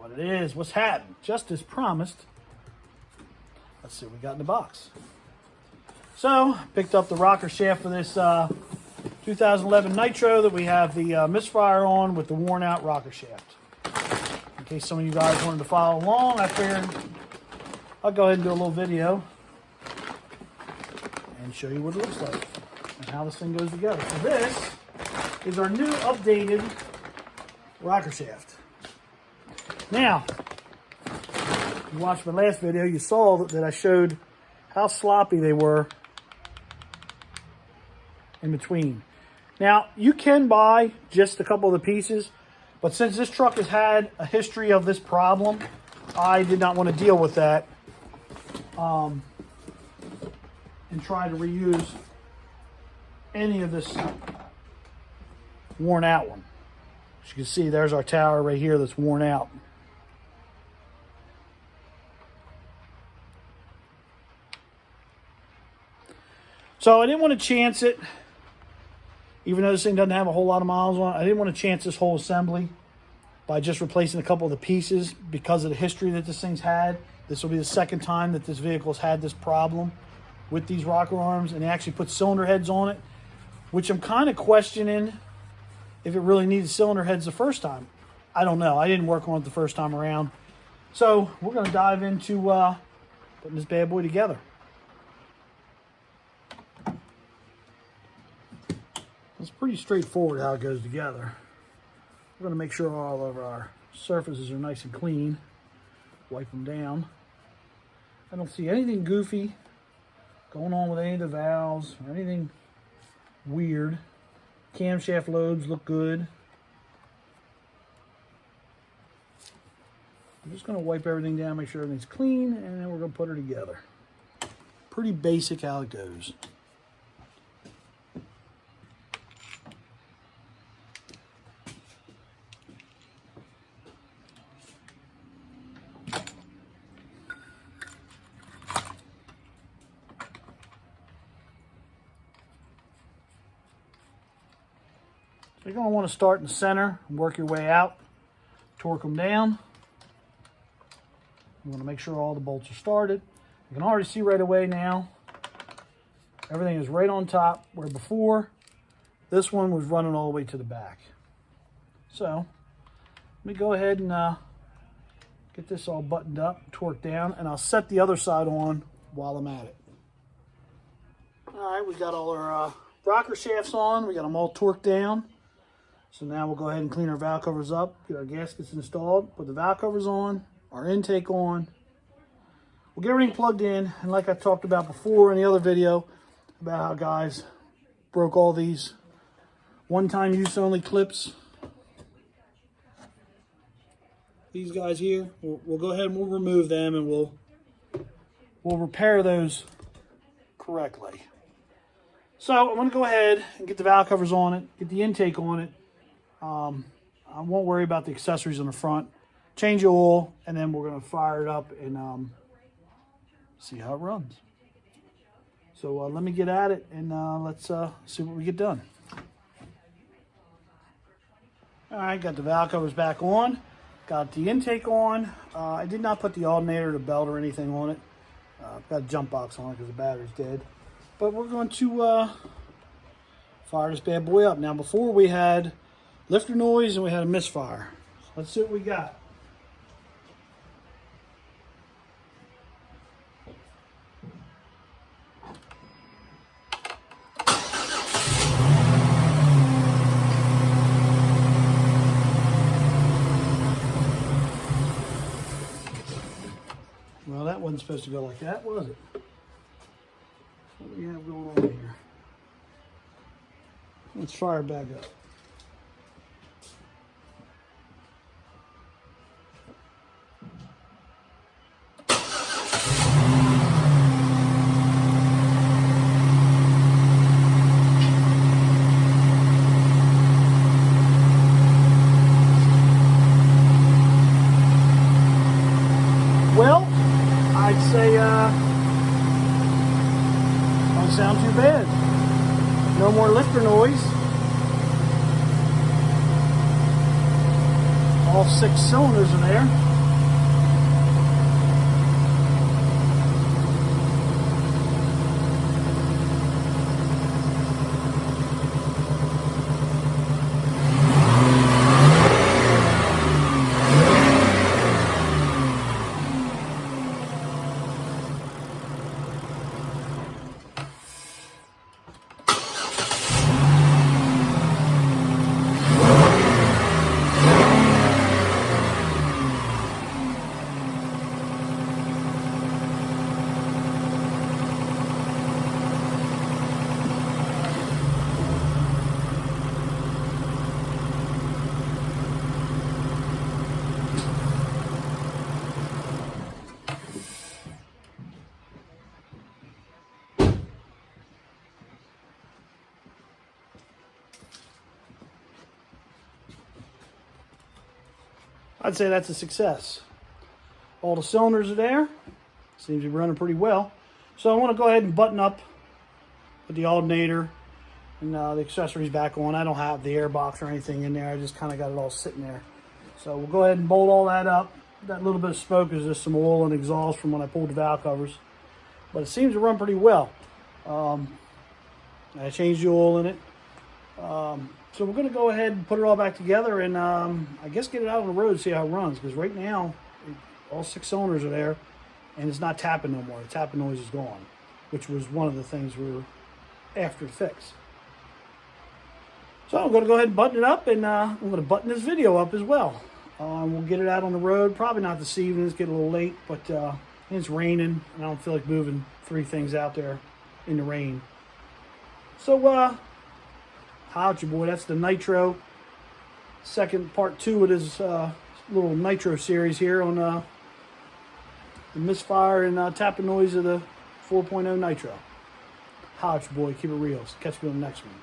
what it is, what's happened. Just as promised. Let's see what we got in the box. So, picked up the rocker shaft for this 2011 Nitro that we have the misfire on with the worn out rocker shaft. In case some of you guys wanted to follow along, I figured I'll go ahead and do a little video and show you what it looks like and how this thing goes together. So this is our new updated rocker shaft. Now, if you watched my last video, you saw that I showed how sloppy they were in between. Now, you can buy just a couple of the pieces, but since this truck has had a history of this problem, I did not want to deal with that and try to reuse any of this worn out one. As you can see, there's our tower right here that's worn out. So I didn't want to chance it, even though this thing doesn't have a whole lot of miles on it. I didn't want to chance this whole assembly by just replacing a couple of the pieces because of the history that this thing's had. This will be the second time that this vehicle's had this problem with these rocker arms, and they actually put cylinder heads on it, which I'm kind of questioning if it really needed cylinder heads the first time. I don't know. I didn't work on it the first time around. So we're going to dive into putting this bad boy together. It's pretty straightforward how it goes together. We're going to make sure all of our surfaces are nice and clean. Wipe them down. I don't see anything goofy going on with any of the valves or anything weird. Camshaft lobes look good. I'm just going to wipe everything down, make sure everything's clean, and then we're going to put her together. Pretty basic how it goes. You're going to want to start in the center and work your way out. Torque them down. You want to make sure all the bolts are started. You can already see right away now, everything is right on top, where before, this one was running all the way to the back. So, let me go ahead and get this all buttoned up, torqued down, and I'll set the other side on while I'm at it. All right, we got all our rocker shafts on. We got them all torqued down. So now we'll go ahead and clean our valve covers up, get our gaskets installed, put the valve covers on, our intake on. We'll get everything plugged in, and like I talked about before in the other video, about how guys broke all these one-time use only clips. These guys here, we'll go ahead and we'll remove them, and we'll repair those correctly. So I'm going to go ahead and get the valve covers on it, get the intake on it. I won't worry about the accessories on the front. Change the oil, and then we're going to fire it up and see how it runs. So let me get at it, and let's see what we get done. All right, got the valve covers back on. Got the intake on. I did not put the alternator, the belt, or anything on it. I've got a jump box on it because the battery's dead. But we're going to fire this bad boy up. Now, before we had lifter noise and we had a misfire. So let's see what we got. Well, that wasn't supposed to go like that, was it? What do we have going on here? Let's fire it back up. Well, I'd say don't sound too bad. No more lifter noise. All 6 cylinders in there. I'd say that's a success. All the cylinders are there. Seems to be running pretty well. So I want to go ahead and button up with the alternator and the accessories back on. I don't have the air box or anything in there. I just kind of got it all sitting there. So we'll go ahead and bolt all that up. That little bit of smoke is just some oil and exhaust from when I pulled the valve covers. But it seems to run pretty well. I changed the oil in it. So we're going to go ahead and put it all back together and I guess get it out on the road and see how it runs. Because right now, all 6 cylinders are there and it's not tapping no more. The tapping noise is gone, which was one of the things we were after the fix. So I'm going to go ahead and button it up, and I'm going to button this video up as well. We'll get it out on the road, probably not this evening. It's getting a little late, but it's raining, and I don't feel like moving 3 things out there in the rain. So, holla at your boy. That's the Nitro. Second part 2 of this little Nitro series here on the misfire and tapping noise of the 4.0 Nitro. Holla at your boy. Keep it real. Catch you on the next one.